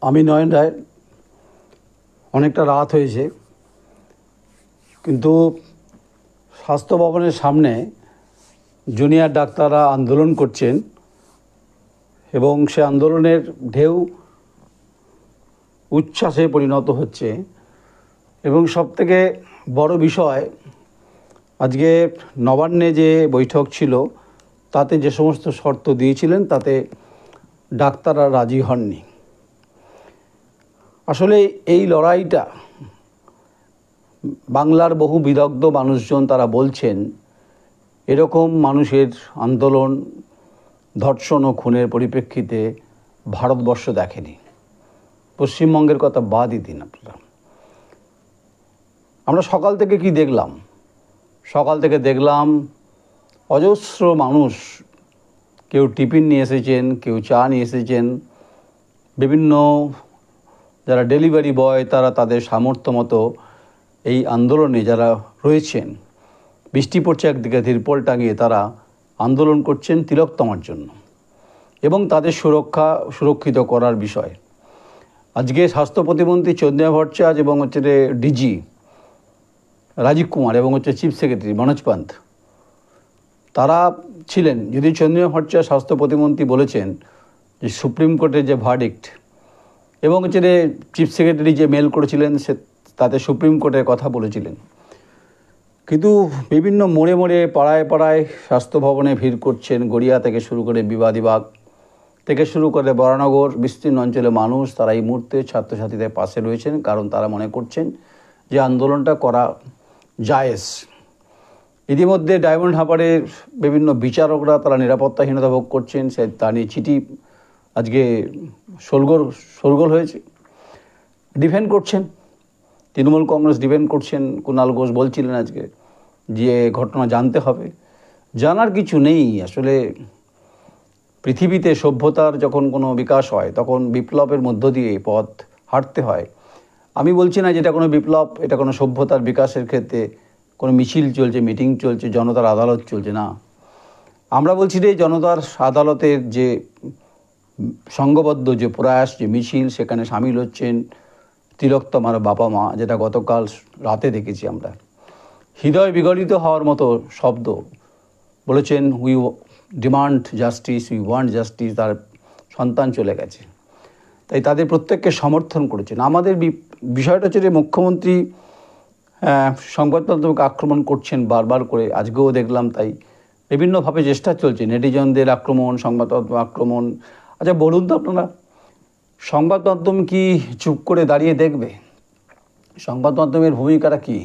আমি নয়ন রায়। অনেকটা রাত হয়েছে, কিন্তু স্বাস্থ্য ভবনের সামনে জুনিয়র ডাক্তাররা আন্দোলন করছেন এবং সে আন্দোলনের ঢেউ উচ্ছ্বাসে পরিণত হচ্ছে। এবং সবথেকে বড় বিষয়, আজকে নবান্নে যে বৈঠক ছিল তাতে যে সমস্ত শর্ত দিয়েছিলেন তাতে ডাক্তাররা রাজি হননি। আসলে এই লড়াইটা বাংলার বহু বিদগ্ধ মানুষজন তারা বলছেন এরকম মানুষের আন্দোলন, ধর্ষণ ও খুনের পরিপ্রেক্ষিতে ভারতবর্ষ দেখেনি। পশ্চিমবঙ্গের কথা বাদই দিন আপনারা। আমরা সকাল থেকে কি দেখলাম? সকাল থেকে দেখলাম অজস্র মানুষ, কেউ টিফিন নিয়ে এসেছেন, কেউ চা নিয়ে এসেছেন। বিভিন্ন যারা ডেলিভারি বয় তারা তাদের সামর্থ্য মতো এই আন্দোলনে যারা রয়েছেন, বৃষ্টি পড়ছে একদিকে, তিরপল টাঙিয়ে তারা আন্দোলন করছেন তিলোত্তমার জন্য এবং তাদের সুরক্ষিত করার বিষয়। আজকে স্বাস্থ্য প্রতিমন্ত্রী চন্দ্রিমা ভট্টাচার্য এবং ডিজি রাজীব কুমার এবং চিফ সেক্রেটারি মনোজ পান্ত তারা ছিলেন। যদি চন্দ্রিমা ভট্টাচার্য স্বাস্থ্য প্রতিমন্ত্রী বলেছেন যে সুপ্রিম কোর্টের যে ভার্ডিক্ট এবং চিফ সেক্রেটারি যে মেল করেছিলেন সে তাতে সুপ্রিম কোর্টের কথা বলেছিলেন, কিন্তু বিভিন্ন মোড়ে মোড়ে পাড়ায় পাড়ায় স্বাস্থ্য ভবনে ভিড় করছেন। গড়িয়া থেকে শুরু করে বিবাদীবাগ থেকে শুরু করে বরানগর বিস্তীর্ণ অঞ্চলে মানুষ তারা এই মুহূর্তে ছাত্রছাত্রীদের পাশে রয়েছেন, কারণ তারা মনে করছেন যে আন্দোলনটা করা জায়েজ। ইতিমধ্যে ডায়মন্ড হারবারের বিভিন্ন বিচারকরা তারা নিরাপত্তাহীনতা ভোগ করছেন, সে তা নিয়ে চিঠি আজকে শোরগোল হয়েছে। ডিফেন্ড করছেন তৃণমূল কংগ্রেস, ডিফেন্ড করছেন। কুণাল ঘোষ বলছিলেন আজকে যে ঘটনা জানতে হবে। জানার কিছু নেই। আসলে পৃথিবীতে সভ্যতার যখন কোনো বিকাশ হয় তখন বিপ্লবের মধ্য দিয়ে পথ হাঁটতে হয়। আমি বলছি না যেটা কোনো বিপ্লব, এটা কোনো সভ্যতার বিকাশের ক্ষেত্রে কোনো মিছিল চলছে, মিটিং চলছে, জনতার আদালত চলছে না। আমরা বলছি যে জনতার আদালতের যে সংঘবদ্ধ যে প্রয়াস, যে মিছিল, সেখানে সামিল হচ্ছেন তিলোত্তমার বাবা মা, যেটা গতকাল রাতে দেখেছি আমরা। হৃদয় বিগলিত হওয়ার মতো শব্দ বলেছেন, we demand justice, we want justice. তার সন্তান চলে গেছে, তাই তাদের প্রত্যেককে সমর্থন করেছেন। আমাদের বিষয়টা হচ্ছে যে মুখ্যমন্ত্রী সংবাদ মাধ্যমকে আক্রমণ করছেন বারবার করে, আজকেও দেখলাম তাই। বিভিন্নভাবে চেষ্টা চলছে, নেটিজনদের আক্রমণ, সংবাদ মাধ্যম আক্রমণ। আচ্ছা বলুন তো আপনারা, সংবাদ মাধ্যম কি চুপ করে দাঁড়িয়ে দেখবে? সংবাদ মাধ্যমের ভূমিকাটা কি?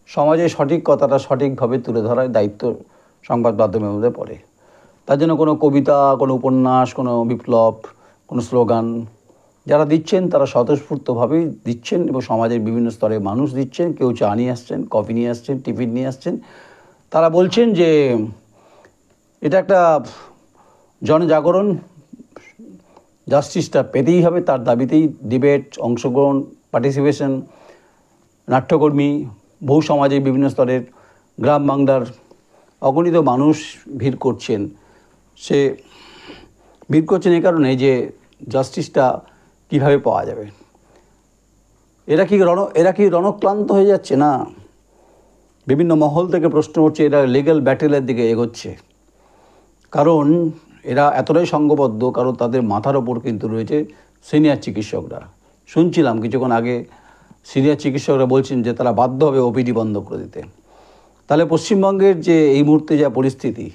সমাজে সঠিক কথাটা সঠিকভাবে তুলে ধরার দায়িত্ব সংবাদ মাধ্যমের মধ্যে পড়ে। তার জন্য কোনো কবিতা, কোনো উপন্যাস, কোনো বিপ্লব, কোনো স্লোগান যারা দিচ্ছেন তারা স্বতঃস্ফূর্তভাবেই দিচ্ছেন এবং সমাজের বিভিন্ন স্তরে মানুষ দিচ্ছেন। কেউ চা নিয়ে আসছেন, কফি নিয়ে আসছেন, টিফিন নিয়ে আসছেন। তারা বলছেন যে এটা একটা জনজাগরণ, জাস্টিসটা পেতেই হবে, তার দাবিতেই ডিবেট, অংশগ্রহণ, পার্টিসিপেশন, নাট্যকর্মী, বহু সমাজে বিভিন্ন স্তরের গ্রাম বাংলার অগণিত মানুষ ভিড় করছেন। সে ভিড় করছেন এই কারণে যে জাস্টিসটা কীভাবে পাওয়া যাবে। এরা কি রণক্লান্ত হয়ে যাচ্ছে না? বিভিন্ন মহল থেকে প্রশ্ন উঠছে, এরা লিগ্যাল ব্যাটেলের দিকে এগোচ্ছে। কারণ এরা এতটাই সংঘবদ্ধ, কারণ তাদের মাথার ওপর কিন্তু রয়েছে সিনিয়র চিকিৎসকরা। শুনছিলাম কিছুক্ষণ আগে সিনিয়র চিকিৎসকরা বলছেন যে তারা বাধ্য হবে ওপিডি বন্ধ করে দিতে। তাহলে পশ্চিমবঙ্গের যে এই মুহূর্তে যা পরিস্থিতি,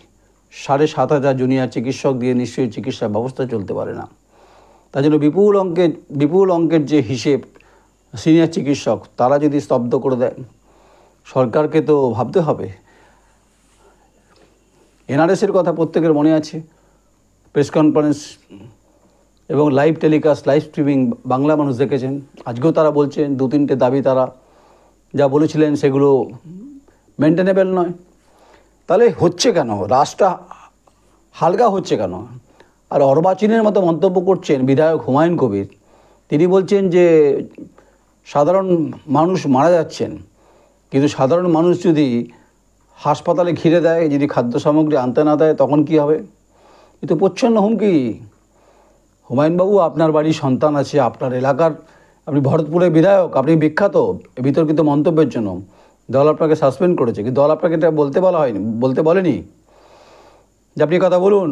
7,500 জুনিয়র চিকিৎসক দিয়ে নিশ্চয়ই চিকিৎসা ব্যবস্থা চলতে পারে না। তার জন্য বিপুল অঙ্কের যে হিসেব সিনিয়র চিকিৎসক তারা যদি স্তব্ধ করে দেয়, সরকারকে তো ভাবতে হবে। এনআরএসের কথা প্রত্যেকের মনে আছে, প্রেস কনফারেন্স এবং live telecast, live streaming Bangla মানুষ দেখেছেন। আজকেও তারা বলছেন 2-3টে দাবি তারা যা বলেছিলেন সেগুলো মেনটেনেবল নয়। তাহলে হচ্ছে কেন? রাস্তা হালকা হচ্ছে কেন? আর অর্বাচীনের মতো মন্তব্য করছেন বিধায়ক হুমায়ুন কবির। তিনি বলছেন যে সাধারণ মানুষ মারা যাচ্ছেন, কিন্তু সাধারণ মানুষ যদি হাসপাতালে ঘিরে দেয়, যদি খাদ্য সামগ্রী আনতে না দেয়, তখন কি হবে? এ তো প্রচ্ছন্ন হুমকি। হুমায়ুনবাবু, আপনার বাড়ির সন্তান আছে, আপনার এলাকার, আপনি ভরতপুরের বিধায়ক, আপনি বিখ্যাত বিতর্কিত মন্তব্যের জন্য। দল আপনাকে সাসপেন্ড করেছে, কিন্তু দল আপনাকে এটা বলতে বলেনি যে আপনি কথা বলুন।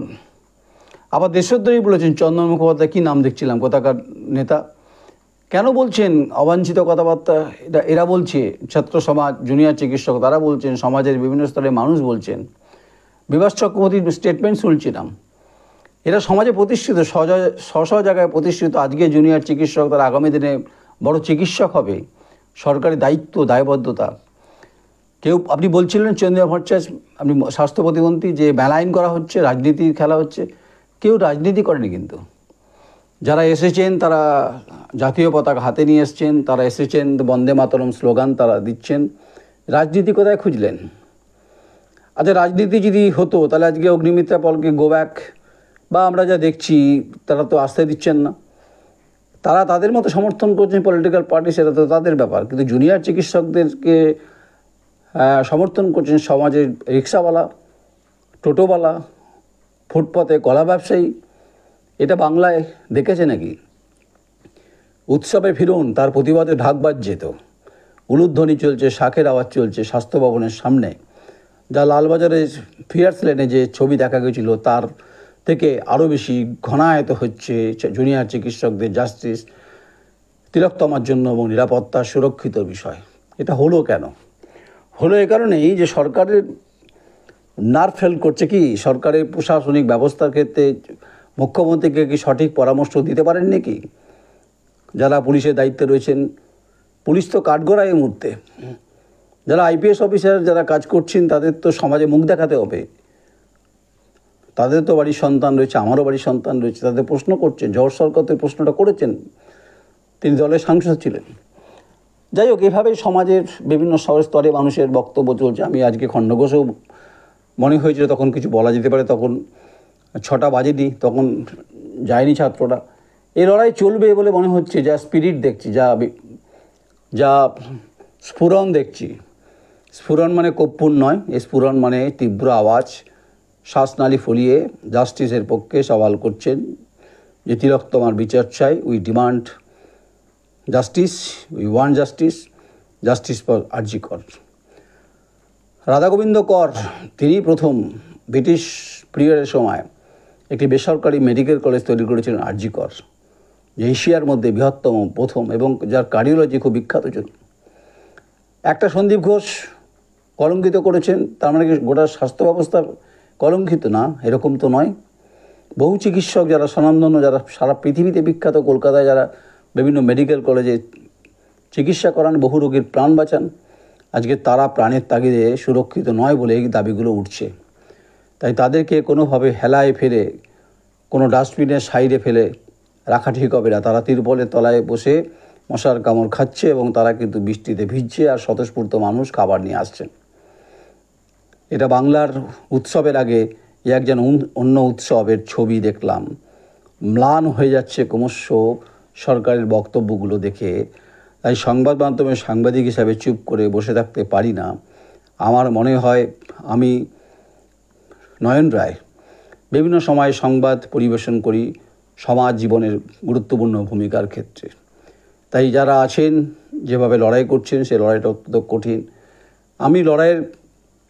আবার দেশদ্রোহী বলেছেন চন্দন মুখোপাধ্যায়, কী নাম দেখছিলাম, কোথাকার নেতা। কেন বলছেন অবাঞ্ছিত কথাবার্তা? এরা বলছে, ছাত্র সমাজ, জুনিয়র চিকিৎসক, তারা বলছেন, সমাজের বিভিন্ন স্তরের মানুষ বলছেন। বিভাস চক্রবর্তীর স্টেটমেন্ট শুনছিলাম। এরা সমাজে প্রতিষ্ঠিত, স্ব জায়গায় প্রতিষ্ঠিত। আজকে জুনিয়র চিকিৎসক, তারা আগামী দিনে বড় চিকিৎসক হবে। সরকারি দায়িত্ব, দায়বদ্ধতা। কেউ, আপনি বলছিলেন চন্দ্রিমা ভট্টাচার্য, আপনি স্বাস্থ্য প্রতিমন্ত্রী, যে মেলাইন করা হচ্ছে, রাজনীতির খেলা হচ্ছে। কেউ রাজনীতি করেনি, কিন্তু যারা এসেছেন তারা জাতীয় পতাকা হাতে নিয়ে এসছেন, তারা এসেছেন বন্দে মাতরম স্লোগান তারা দিচ্ছেন। রাজনীতি কোথায় খুঁজলেন? আচ্ছা, রাজনীতি যদি হতো তাহলে আজকে অগ্নিমিত্রা পলকে গো ব্যাক, বা আমরা যা দেখছি তারা তো আসতে দিচ্ছেন না। তারা তাদের মতো সমর্থন করছেন পলিটিক্যাল পার্টি, সেটা তো তাদের ব্যাপার, কিন্তু জুনিয়র চিকিৎসকদেরকে সমর্থন করছেন সমাজের রিক্সাওয়ালা, টোটোওয়ালা, ফুটপাতে কলা ব্যবসায়ী। এটা বাংলায় দেখেছে নাকি? উৎসবে ফিরুন, তার প্রতিবাদে ঢাক বাজছে তো, উলুধ্বনি চলছে, শাঁখের আওয়াজ চলছে স্বাস্থ্য ভবনের সামনে। যা লালবাজারে ফিয়ার্স লেনে যে ছবি দেখা গেছিলো, তার থেকে আরও বেশি ঘনায়িত হচ্ছে জুনিয়র চিকিৎসকদের জাস্টিস, তিলোত্তমার জন্য এবং নিরাপত্তা সুরক্ষিত বিষয়। এটা হলো কেন? হলো এ কারণেই যে সরকারের নার্ভ ফেল করছে। কি সরকারের প্রশাসনিক ব্যবস্থার ক্ষেত্রে মুখ্যমন্ত্রীকে কি সঠিক পরামর্শ দিতে পারেন নাকি? যারা পুলিশের দায়িত্বে রয়েছেন, পুলিশ তো কাঠগড়ায় এই মুহূর্তে। যারা আইপিএস অফিসার যারা কাজ করছেন, তাদের তো সমাজে মুখ দেখাতে হবে। তাদের তো বাড়ির সন্তান রয়েছে, আমারও বাড়ির সন্তান রয়েছে, তাদের প্রশ্ন করছেন। জওহর সরকার তো প্রশ্নটা করেছেন, তিনি দলের সাংসদ ছিলেন। যাই হোক, এভাবেই সমাজের বিভিন্ন স্তরে মানুষের বক্তব্য চলছে। আমি আজকে খণ্ডঘোষেও মনে হয়েছিল তখন কিছু বলা যেতে পারে, তখন 6টা বাজেনি, তখন যায়নি ছাত্ররা। এই লড়াই চলবে বলে মনে হচ্ছে, যা স্পিরিট দেখছি, যা স্ফুরণ দেখছি। স্ফুরণ মানে কর্পূর নয়, এই স্ফুরণ মানে তীব্র আওয়াজ, শ্বাসনালী ফলিয়ে জাস্টিসের পক্ষে সওয়াল করছেন যে তিলোত্তমার বিচার চাই। We demand justice, we want justice, justice for RG Kar. Radhagobinda কর, তিনি প্রথম ব্রিটিশ পিরিয়ডের সময় একটি বেসরকারি মেডিকেল কলেজ তৈরি করেছিলেন আরজি কর, যে এশিয়ার মধ্যে বৃহত্তম, প্রথম, এবং যার কার্ডিওলজি খুব বিখ্যাত ছিল। একটা সন্দীপ ঘোষ কলঙ্কিত করেছেন, তার মানে কি গোটা স্বাস্থ্য ব্যবস্থা কলঙ্কিত? না, এরকম তো নয়। বহু চিকিৎসক যারা স্বনামধন্য, যারা সারা পৃথিবীতে বিখ্যাত, কলকাতায় যারা বিভিন্ন মেডিকেল কলেজে চিকিৎসা করান, বহু রোগীর প্রাণ বাঁচান, আজকে তারা প্রাণের তাগিদে সুরক্ষিত নয় বলে এই দাবিগুলো উঠছে। তাই তাদেরকে কোনোভাবে হেলায় ফেলে, কোনো ডাস্টবিনের সাইডে ফেলে রাখা ঠিক হবে না। তারা তিরপলের তলায় বসে মশার কামড় খাচ্ছে, এবং তারা কিন্তু বৃষ্টিতে ভিজছে, আর স্বতঃস্ফূর্ত মানুষ খাবার নিয়ে আসছেন। এটা বাংলার উৎসবের আগে একজন অন্য উৎসবের ছবি দেখলাম। ম্লান হয়ে যাচ্ছে ক্রমশ সরকারের বক্তব্যগুলো দেখে। তাই সংবাদ মাধ্যমে সাংবাদিক হিসাবে চুপ করে বসে থাকতে পারি না। আমার মনে হয়, আমি নয়ন রায়, বিভিন্ন সময় সংবাদ পরিবেশন করি সমাজ জীবনের গুরুত্বপূর্ণ ভূমিকার ক্ষেত্রে। তাই যারা আছেন, যেভাবে লড়াই করছেন, সে লড়াইটা অত্যন্ত কঠিন। আমি লড়াইয়ের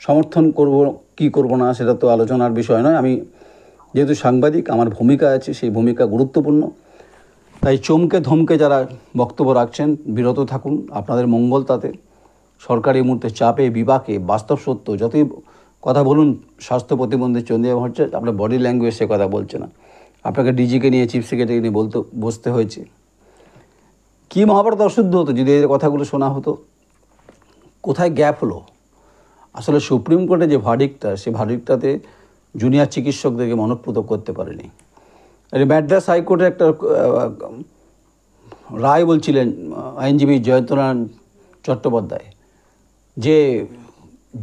সমর্থন করব কি করব না সেটা তো আলোচনার বিষয় নয়। আমি যেহেতু সাংবাদিক, আমার ভূমিকা আছে, সেই ভূমিকা গুরুত্বপূর্ণ। তাই চমকে ধমকে যারা বক্তব্য রাখছেন, বিরত থাকুন, আপনাদের মঙ্গল তাতে। সরকার এই মুহূর্তে চাপে, বিপাকে, বাস্তব সত্য যতই কথা বলুন, স্বাস্থ্য প্রতিমন্ত্রী চন্দ্রিমা ভট্টাচার্য আপনার বডি ল্যাঙ্গুয়েজ সে কথা বলছে না। আপনাকে ডিজিকে নিয়ে, চিফ সেক্রেটারি নিয়ে বসতে হয়েছে। কী মহাভারত অশুদ্ধ হতো যদি এই কথাগুলো শোনা হতো? কোথায় গ্যাপ হলো? আসলে সুপ্রিম কোর্টে যে ভার্ডিক্টটা, সে ভার্ডিক্টটাতে জুনিয়র চিকিৎসকদেরকে মনঃপুত করতে পারেনি। ম্যাড্রাস হাইকোর্টের একটা রায় বলছিলেন আইনজীবী জয়ন্তনারায়ণ চট্টোপাধ্যায়, যে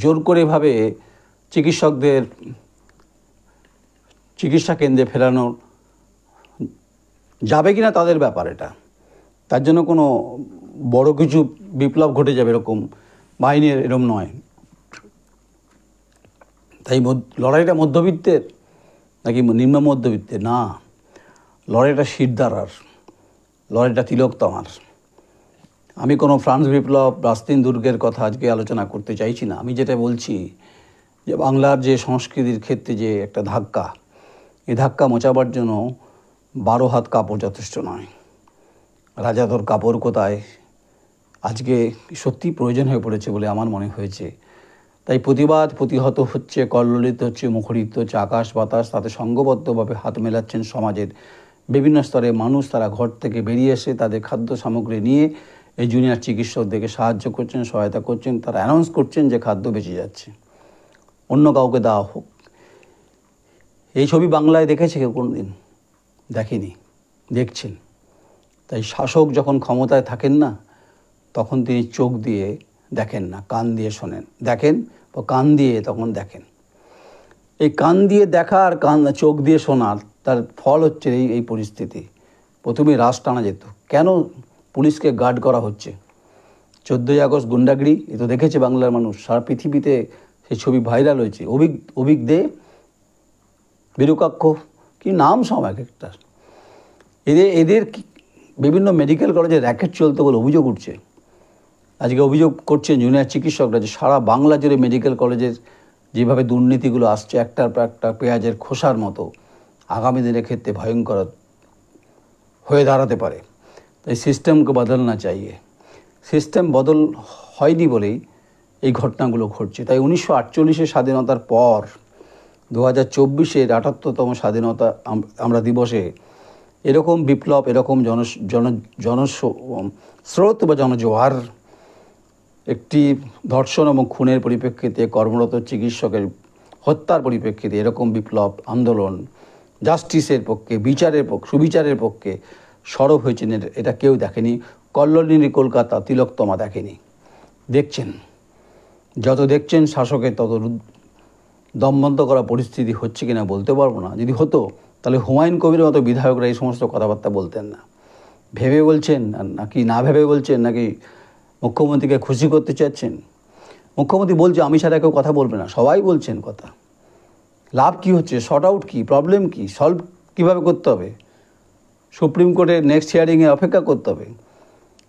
জোর করে এভাবে চিকিৎসকদের চিকিৎসা কেন্দ্রে ফেরানো যাবে কিনা তাদের ব্যাপার। এটা তার জন্য কোনো বড় কিছু বিপ্লব ঘটে যাবে এরকম বাহিনীর, এরকম নয়। তাই লড়াইটা মধ্যবিত্তের নাকি নিম্ন মধ্যবিত্তের? না, লড়াইটা শিরদাঁড়ার, লড়াইটা তিলোত্তমার। আমি কোনো ফ্রান্স বিপ্লব, রাস্তিন দুর্গের কথা আজকে আলোচনা করতে চাইছি না। আমি যেটা বলছি যে বাংলার যে সংস্কৃতির ক্ষেত্রে যে একটা ধাক্কা, এই ধাক্কা মোচাবার জন্য 12 হাত কাপড় যথেষ্ট নয়। রাজাধর কাপড় কোথায় আজকে সত্যি প্রয়োজন হয়ে পড়েছে বলে আমার মনে হয়েছে। তাই প্রতিবাদ প্রতিহত হচ্ছে, কল্লোলিত হচ্ছে, মুখরিত হচ্ছে আকাশ বাতাস। তাতে সংঘবদ্ধভাবে হাত মেলাচ্ছেন সমাজের বিভিন্ন স্তরে মানুষ। তারা ঘর থেকে বেরিয়ে এসে তাদের খাদ্য সামগ্রী নিয়ে এই জুনিয়র চিকিৎসকদেরকে সাহায্য করছেন, সহায়তা করছেন। তারা অ্যানাউন্স করছেন যে খাদ্য বেঁচে যাচ্ছে, অন্য কাউকে দেওয়া হোক। এই ছবি বাংলায় দেখেছে কেউ কোনো দিন? দেখেনি, দেখছেন। তাই শাসক যখন ক্ষমতায় থাকেন না, তখন তিনি চোখ দিয়ে দেখেন না, কান দিয়ে শোনেন। দেখেন ও কান দিয়ে তখন দেখেন। এই কান দিয়ে দেখা আর চোখ দিয়ে শোনার তার ফল হচ্ছে এই পরিস্থিতি। প্রথমে রাশ টানা যেত। কেন পুলিশকে গার্ড করা হচ্ছে? 14ই আগস্ট গুন্ডাগিরি এ তো দেখেছে বাংলার মানুষ, সারা পৃথিবীতে সেই ছবি ভাইরাল হয়েছে। অভিক দে, বিরুকাক্ষ, কি নাম সব এক একটা। এদের বিভিন্ন মেডিকেল কলেজে র্যাকেট চলতে বলে অভিযোগ উঠছে। আজকে অভিযোগ করছেন জুনিয়র চিকিৎসকরা যে সারা বাংলা জুড়ে মেডিকেল কলেজের যেভাবে দুর্নীতিগুলো আসছে একটার পর একটা পেঁয়াজের খোসার মতো, আগামী দিনের ক্ষেত্রে ভয়ঙ্কর হয়ে দাঁড়াতে পারে। তাই সিস্টেমকে বদলনা চাইয়ে। সিস্টেম বদল হয়নি বলেই এই ঘটনাগুলো ঘটছে। তাই 1948 স্বাধীনতার পর 2024 78তম স্বাধীনতা আমরা দিবসে এরকম বিপ্লব, এরকম জনস্রোত বা জনজোয়ার, একটি ধর্ষণ এবং খুনের পরিপ্রেক্ষিতে, কর্মরত চিকিৎসকের হত্যার পরিপ্রেক্ষিতে এরকম বিপ্লব আন্দোলন জাস্টিসের পক্ষে, বিচারের পক্ষে, সুবিচারের পক্ষে সরব হয়েছেন, এটা কেউ দেখেনি। কল্লোলিনী কলকাতা তিলোত্তমা দেখেনি। দেখছেন, যত দেখছেন শাসকের তত দমবন্ধ করা পরিস্থিতি হচ্ছে কিনা বলতে পারবো না। যদি হতো তাহলে হুমায়ুন কবিরের মতো বিধায়করা এই সমস্ত কথাবার্তা বলতেন না। ভেবে বলছেন নাকি না ভেবে বলছেন, নাকি মুখ্যমন্ত্রীকে খুশি করতে চাচ্ছেন? মুখ্যমন্ত্রী বলছে আমি ছাড়া কেউ কথা বলবে না, সবাই বলছেন কথা। লাভ কি হচ্ছে? শর্ট আউট কি? প্রবলেম কি? সলভ কীভাবে করতে হবে? সুপ্রিম কোর্টের নেক্সট হিয়ারিংয়ে অপেক্ষা করতে হবে।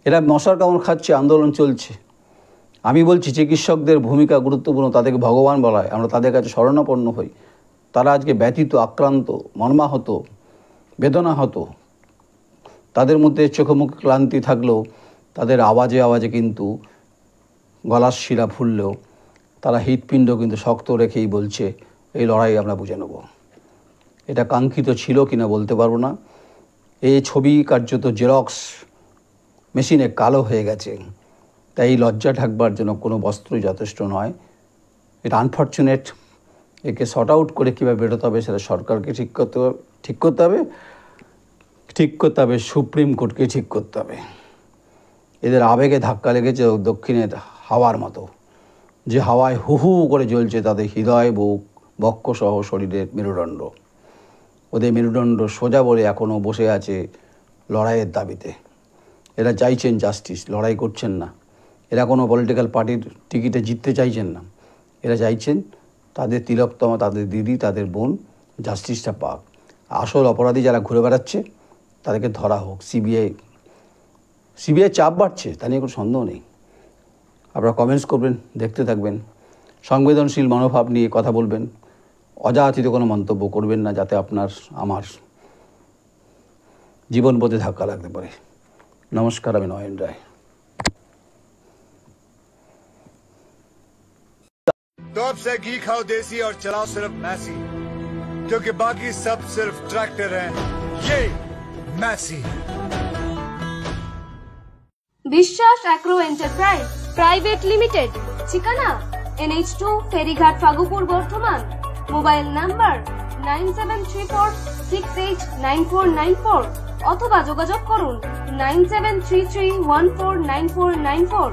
এরা মশার কামড় খাচ্ছে, আন্দোলন চলছে। আমি বলছি চিকিৎসকদের ভূমিকা গুরুত্বপূর্ণ, তাদেরকে ভগবান বলা হয়, আমরা তাদের কাছে শরণাপন্ন হই। তারা আজকে ব্যথিত, আক্রান্ত, মর্মাহত, বেদনাহত। তাদের মধ্যে চোখে মুখে ক্লান্তি থাকলেও, তাদের আওয়াজে আওয়াজে কিন্তু গলার শিরা ফুললেও তারা হৃৎপিণ্ড কিন্তু শক্ত রেখেই বলছে এই লড়াই আমরা বুঝে নেব। এটা কাঙ্ক্ষিত ছিল কিনা বলতে পারবো না। এই ছবি কার্যত জেরক্স মেশিনে কালো হয়ে গেছে। তাই এই লজ্জা ঢাকবার জন্য কোনো বস্ত্রই যথেষ্ট নয়। এটা আনফর্চুনেট। একে শর্ট আউট করে কীভাবে বেরোতে হবে সেটা সরকারকে ঠিক করতে হবে, সুপ্রিম কোর্টকে ঠিক করতে হবে। এদের আবেগে ধাক্কা লেগেছে দক্ষিণের হাওয়ার মতো, যে হাওয়ায় হু হু করে জ্বলছে তাদের হৃদয়, বুক, বক্ষসহ শরীরের মেরুদণ্ড। ওদের মেরুদণ্ড সোজা বলে এখনও বসে আছে লড়াইয়ের দাবিতে। এরা চাইছেন জাস্টিস, লড়াই করছেন না। এরা কোনো পলিটিক্যাল পার্টির টিকিটে জিততে চাইছেন না। এরা চাইছেন তাদের তিলোত্তমা, তাদের দিদি, তাদের বোন জাস্টিসটা পাক। আসল অপরাধী যারা ঘুরে বেড়াচ্ছে তাদেরকে ধরা হোক। সিবিআই চাপ বাড়ছে, তা নিয়ে কোনো সন্দেহ নেই। আপনারা কমেন্টস করবেন, দেখতে থাকবেন, সংবেদনশীল মনোভাব নিয়ে কথা বলবেন, অযাচিত কোনো মন্তব্য করবেন না, যাতে আপনার আমার জীবনবোধে ধাক্কা লাগতে পারে। নমস্কার, আমি নয়ন রায়। तो अब से घी खाओ देसी और चलाओ सिर्फ मैसी, क्योंकि बाकी सब सिर्फ ट्रैक्टर हैं। ये मैसी। বিশ্বাস অ্যাগ্রো এন্টারপ্রাইজ প্রাইভেট লিমিটেড, ঠিকানা NH2 ফেরিঘাট, ফাগুপুর, বর্ধমান। মোবাইল নাম্বার 9734689494 অথবা যোগাযোগ করুন 9733149494।